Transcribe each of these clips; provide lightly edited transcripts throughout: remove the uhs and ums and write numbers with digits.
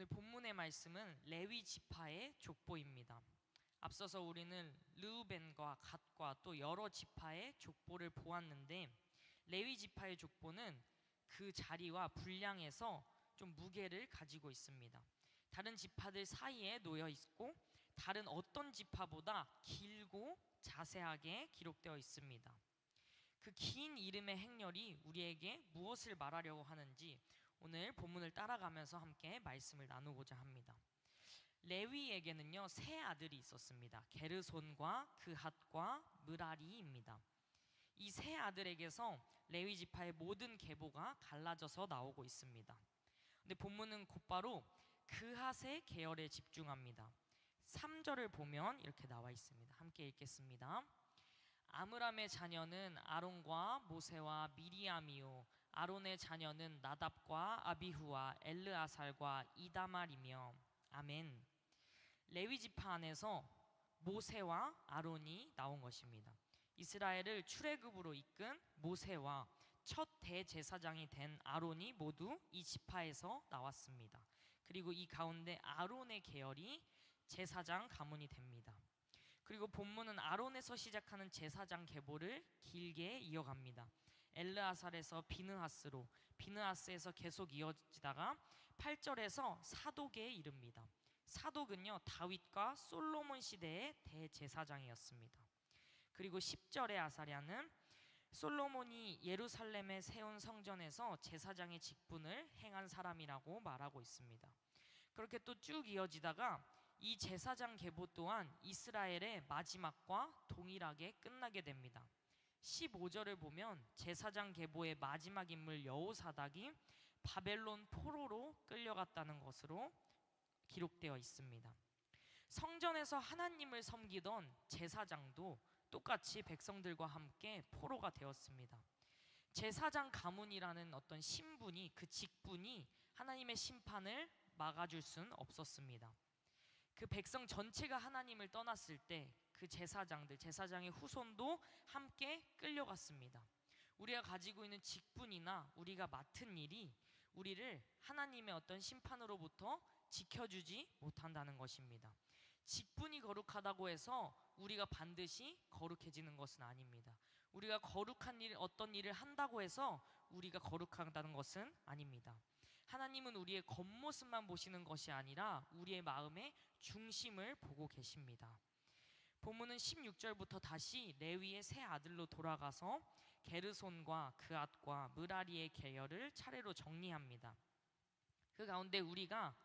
오늘 본문의 말씀은 레위 지파의 족보입니다. 앞서서 우리는 르우벤과 갓과 또 여러 지파의 족보를 보았는데, 레위 지파의 족보는 그 자리와 분량에서 좀 무게를 가지고 있습니다. 다른 지파들 사이에 놓여 있고 다른 어떤 지파보다 길고 자세하게 기록되어 있습니다. 그 긴 이름의 행렬이 우리에게 무엇을 말하려고 하는지 오늘 본문을 따라가면서 함께 말씀을 나누고자 합니다. 레위에게는요 세 아들이 있었습니다. 게르손과 그핫과 므라리입니다. 이 세 아들에게서 레위 지파의 모든 계보가 갈라져서 나오고 있습니다. 근데 본문은 곧바로 그핫의 계열에 집중합니다. 3절을 보면 이렇게 나와 있습니다. 함께 읽겠습니다. 아므람의 자녀는 아론과 모세와 미리암이요, 아론의 자녀는 나답과 아비후와 엘르아살과 이다말이며. 아멘. 레위 지파 안에서 모세와 아론이 나온 것입니다. 이스라엘을 출애굽으로 이끈 모세와 첫 대제사장이 된 아론이 모두 이 지파에서 나왔습니다. 그리고 이 가운데 아론의 계열이 제사장 가문이 됩니다. 그리고 본문은 아론에서 시작하는 제사장 계보를 길게 이어갑니다. 엘르아살에서 비느하스로, 비느하스에서 계속 이어지다가 8절에서 사독에 이릅니다. 사독은요 다윗과 솔로몬 시대의 대제사장이었습니다. 그리고 10절의 아사랴는 솔로몬이 예루살렘에 세운 성전에서 제사장의 직분을 행한 사람이라고 말하고 있습니다. 그렇게 또 쭉 이어지다가 이 제사장 계보 또한 이스라엘의 마지막과 동일하게 끝나게 됩니다. 15절을 보면 제사장 계보의 마지막 인물 여호사닥이 바벨론 포로로 끌려갔다는 것으로 기록되어 있습니다. 성전에서 하나님을 섬기던 제사장도 똑같이 백성들과 함께 포로가 되었습니다. 제사장 가문이라는 어떤 신분이, 그 직분이 하나님의 심판을 막아줄 수는 없었습니다. 그 백성 전체가 하나님을 떠났을 때 그 제사장들, 제사장의 후손도 함께 끌려갔습니다. 우리가 가지고 있는 직분이나 우리가 맡은 일이 우리를 하나님의 어떤 심판으로부터 지켜주지 못한다는 것입니다. 직분이 거룩하다고 해서 우리가 반드시 거룩해지는 것은 아닙니다. 우리가 거룩한 일, 어떤 일을 한다고 해서 우리가 거룩하다는 것은 아닙니다. 하나님은 우리의 겉모습만 보시는 것이 아니라 우리의 마음의 중심을 보고 계십니다. 본문은 16절부터 다시 레위의 세 아들로 돌아가서 게르손과 그앗과 므라리의 계열을 차례로 정리합니다. 그 가운데 우리가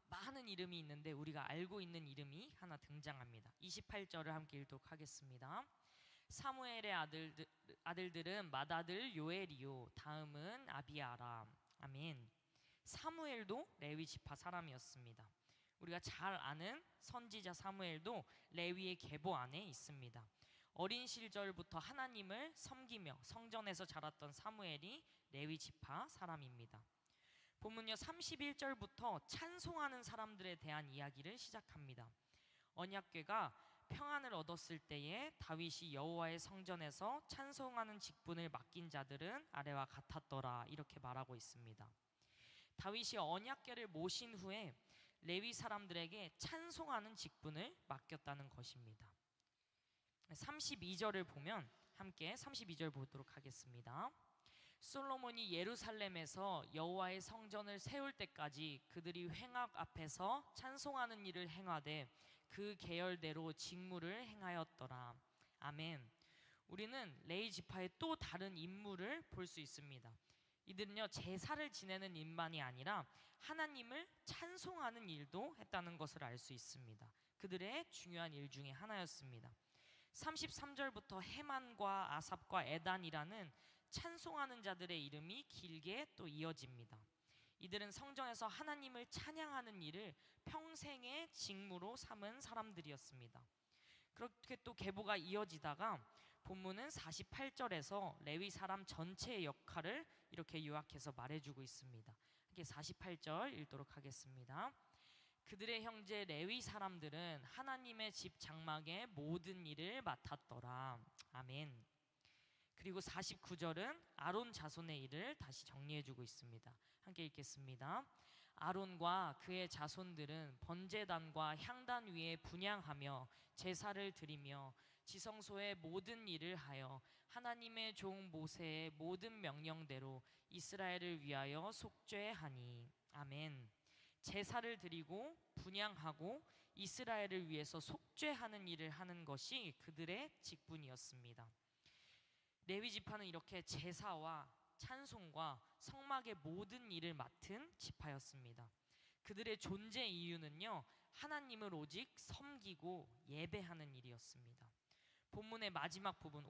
많은 이름이 있는데 우리가 알고 있는 이름이 하나 등장합니다. 28절을 함께 읽도록 하겠습니다. 사무엘의 아들들은 맏아들 요엘이요, 다음은 아비아라. 아멘. 사무엘도 레위 지파 사람이었습니다. 우리가 잘 아는 선지자 사무엘도 레위의 계보 안에 있습니다. 어린 시절부터 하나님을 섬기며 성전에서 자랐던 사무엘이 레위 지파 사람입니다. 본문요 31절부터 찬송하는 사람들에 대한 이야기를 시작합니다. 언약궤가 평안을 얻었을 때에 다윗이 여호와의 성전에서 찬송하는 직분을 맡긴 자들은 아래와 같았더라, 이렇게 말하고 있습니다. 다윗이 언약궤를 모신 후에 레위 사람들에게 찬송하는 직분을 맡겼다는 것입니다. 32절을 보면 함께 32절 보도록 하겠습니다. 솔로몬이 예루살렘에서 여호와의 성전을 세울 때까지 그들이 횡악 앞에서 찬송하는 일을 행하되 그 계열대로 직무를 행하였더라. 아멘. 우리는 레위 지파의 또 다른 임무를 볼 수 있습니다. 이들은요 제사를 지내는 일만이 아니라 하나님을 찬송하는 일도 했다는 것을 알 수 있습니다. 그들의 중요한 일 중에 하나였습니다. 33절부터 헤만과 아삽과 에단이라는 찬송하는 자들의 이름이 길게 또 이어집니다. 이들은 성전에서 하나님을 찬양하는 일을 평생의 직무로 삼은 사람들이었습니다. 그렇게 또 계보가 이어지다가 본문은 48절에서 레위 사람 전체의 역할을 이렇게 요약해서 말해주고 있습니다. 함께 48절 읽도록 하겠습니다. 그들의 형제 레위 사람들은 하나님의 집 장막의 모든 일을 맡았더라. 아멘. 그리고 49절은 아론 자손의 일을 다시 정리해주고 있습니다. 함께 읽겠습니다. 아론과 그의 자손들은 번제단과 향단 위에 분향하며 제사를 드리며 지성소의 모든 일을 하여 하나님의 종 모세의 모든 명령대로 이스라엘을 위하여 속죄하니. 아멘. 제사를 드리고 분향하고 이스라엘을 위해서 속죄하는 일을 하는 것이 그들의 직분이었습니다. 레위 지파는 이렇게 제사와 찬송과 성막의 모든 일을 맡은 지파였습니다. 그들의 존재 이유는요, 하나님을 오직 섬기고 예배하는 일이었습니다. 본문의 마지막 부분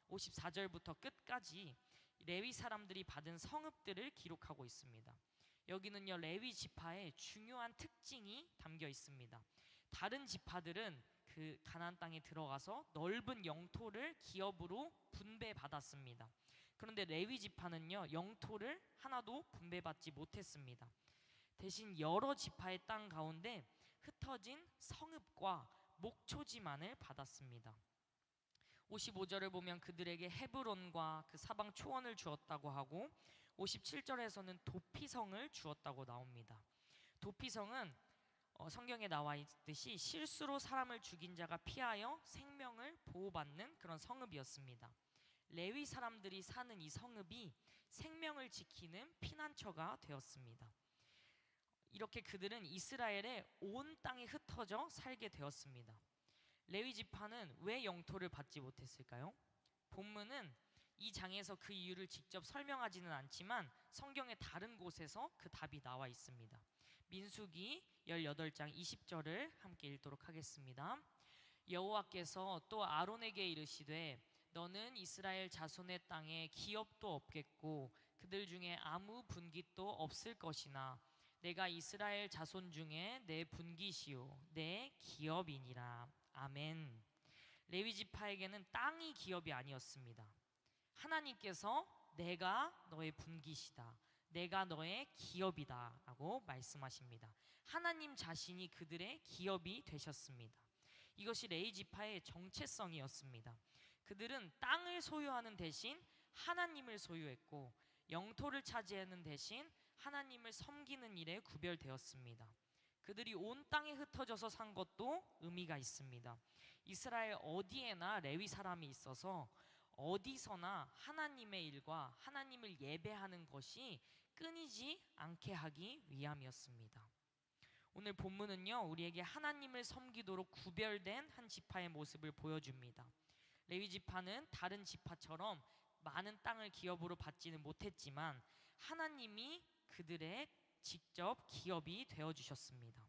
54절부터 끝까지 레위 사람들이 받은 성읍들을 기록하고 있습니다. 여기는요, 레위 지파의 중요한 특징이 담겨 있습니다. 다른 지파들은 그 가나안 땅에 들어가서 넓은 영토를 기업으로 분배받았습니다. 그런데 레위 지파는요, 영토를 하나도 분배받지 못했습니다. 대신 여러 지파의 땅 가운데 흩어진 성읍과 목초지만을 받았습니다. 55절을 보면 그들에게 헤브론과 그 사방 초원을 주었다고 하고 57절에서는 도피성을 주었다고 나옵니다. 도피성은 성경에 나와 있듯이 실수로 사람을 죽인 자가 피하여 생명을 보호받는 그런 성읍이었습니다. 레위 사람들이 사는 이 성읍이 생명을 지키는 피난처가 되었습니다. 이렇게 그들은 이스라엘의 온 땅에 흩어져 살게 되었습니다. 레위 지파는 왜 영토를 받지 못했을까요? 본문은 이 장에서 그 이유를 직접 설명하지는 않지만 성경의 다른 곳에서 그 답이 나와 있습니다. 민수기 18장 20절을 함께 읽도록 하겠습니다. 여호와께서 또 아론에게 이르시되 너는 이스라엘 자손의 땅에 기업도 없겠고 그들 중에 아무 분깃도 없을 것이나 내가 이스라엘 자손 중에 내 분깃이요 내 기업이니라. 아멘. 레위 지파에게는 땅이 기업이 아니었습니다. 하나님께서 내가 너의 분깃이다, 내가 너의 기업이다 라고 말씀하십니다. 하나님 자신이 그들의 기업이 되셨습니다. 이것이 레위 지파의 정체성이었습니다. 그들은 땅을 소유하는 대신 하나님을 소유했고 영토를 차지하는 대신 하나님을 섬기는 일에 구별되었습니다. 그들이 온 땅에 흩어져서 산 것도 의미가 있습니다. 이스라엘 어디에나 레위 사람이 있어서 어디서나 하나님의 일과 하나님을 예배하는 것이 끊이지 않게 하기 위함이었습니다. 오늘 본문은요, 우리에게 하나님을 섬기도록 구별된 한 지파의 모습을 보여줍니다. 레위 지파는 다른 지파처럼 많은 땅을 기업으로 받지는 못했지만 하나님이 그들의 직접 기업이 되어주셨습니다.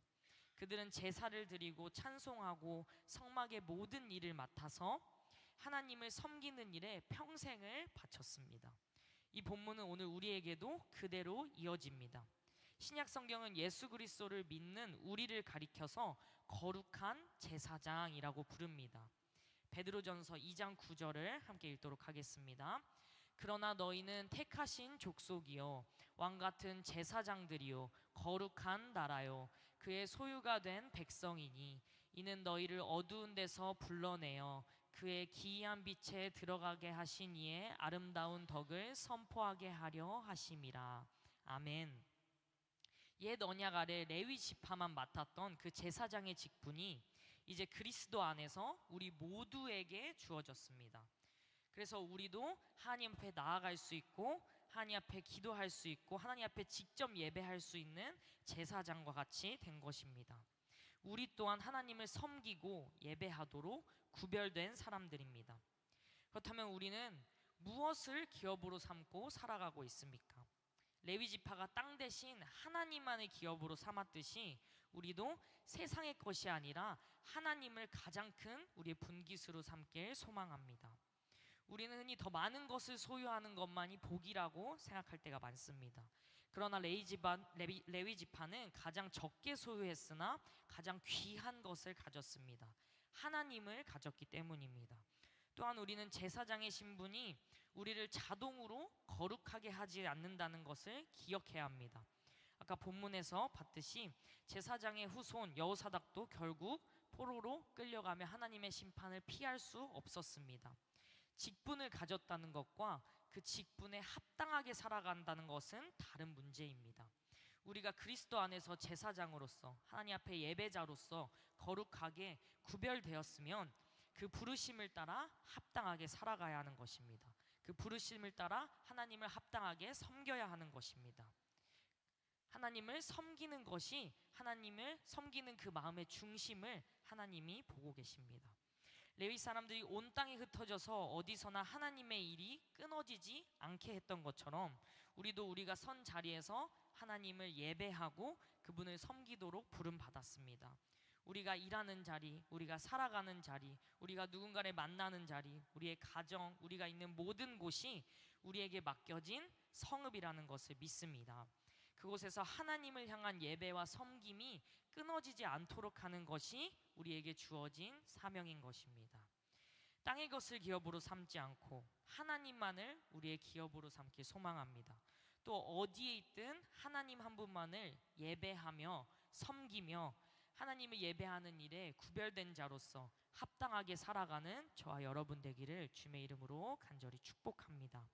그들은 제사를 드리고 찬송하고 성막의 모든 일을 맡아서 하나님을 섬기는 일에 평생을 바쳤습니다. 이 본문은 오늘 우리에게도 그대로 이어집니다. 신약 성경은 예수 그리스도를 믿는 우리를 가리켜서 거룩한 제사장이라고 부릅니다. 베드로전서 2장 9절을 함께 읽도록 하겠습니다. 그러나 너희는 택하신 족속이요 왕같은 제사장들이요 거룩한 나라요 그의 소유가 된 백성이니 이는 너희를 어두운 데서 불러내어 그의 기이한 빛에 들어가게 하신 이의 아름다운 덕을 선포하게 하려 하심이라. 아멘. 옛 언약 아래 레위 지파만 맡았던 그 제사장의 직분이 이제 그리스도 안에서 우리 모두에게 주어졌습니다. 그래서 우리도 하나님 앞에 나아갈 수 있고 하나님 앞에 기도할 수 있고 하나님 앞에 직접 예배할 수 있는 제사장과 같이 된 것입니다. 우리 또한 하나님을 섬기고 예배하도록 구별된 사람들입니다. 그렇다면 우리는 무엇을 기업으로 삼고 살아가고 있습니까? 레위 지파가 땅 대신 하나님만의 기업으로 삼았듯이 우리도 세상의 것이 아니라 하나님을 가장 큰 우리의 분깃으로 삼길 소망합니다. 우리는 흔히 더 많은 것을 소유하는 것만이 복이라고 생각할 때가 많습니다. 그러나 레위 지파는 가장 적게 소유했으나 가장 귀한 것을 가졌습니다. 하나님을 가졌기 때문입니다. 또한 우리는 제사장의 신분이 우리를 자동으로 거룩하게 하지 않는다는 것을 기억해야 합니다. 아까 본문에서 봤듯이 제사장의 후손 여호사닥도 결국 포로로 끌려가며 하나님의 심판을 피할 수 없었습니다. 직분을 가졌다는 것과 그 직분에 합당하게 살아간다는 것은 다른 문제입니다. 우리가 그리스도 안에서 제사장으로서 하나님 앞에 예배자로서 거룩하게 구별되었으면 그 부르심을 따라 합당하게 살아가야 하는 것입니다. 그 부르심을 따라 하나님을 합당하게 섬겨야 하는 것입니다. 하나님을 섬기는 것이 하나님을 섬기는 그 마음의 중심을 하나님이 보고 계십니다. 레위 사람들이 온 땅에 흩어져서 어디서나 하나님의 일이 끊어지지 않게 했던 것처럼 우리도 우리가 선 자리에서 하나님을 예배하고 그분을 섬기도록 부름받았습니다. 우리가 일하는 자리, 우리가 살아가는 자리, 우리가 누군가를 만나는 자리, 우리의 가정, 우리가 있는 모든 곳이 우리에게 맡겨진 성읍이라는 것을 믿습니다. 그곳에서 하나님을 향한 예배와 섬김이 끊어지지 않도록 하는 것이 우리에게 주어진 사명인 것입니다. 땅의 것을 기업으로 삼지 않고 하나님만을 우리의 기업으로 삼길 소망합니다. 또 어디에 있든 하나님 한 분만을 예배하며 섬기며 하나님을 예배하는 일에 구별된 자로서 합당하게 살아가는 저와 여러분 되기를 주님의 이름으로 간절히 축복합니다.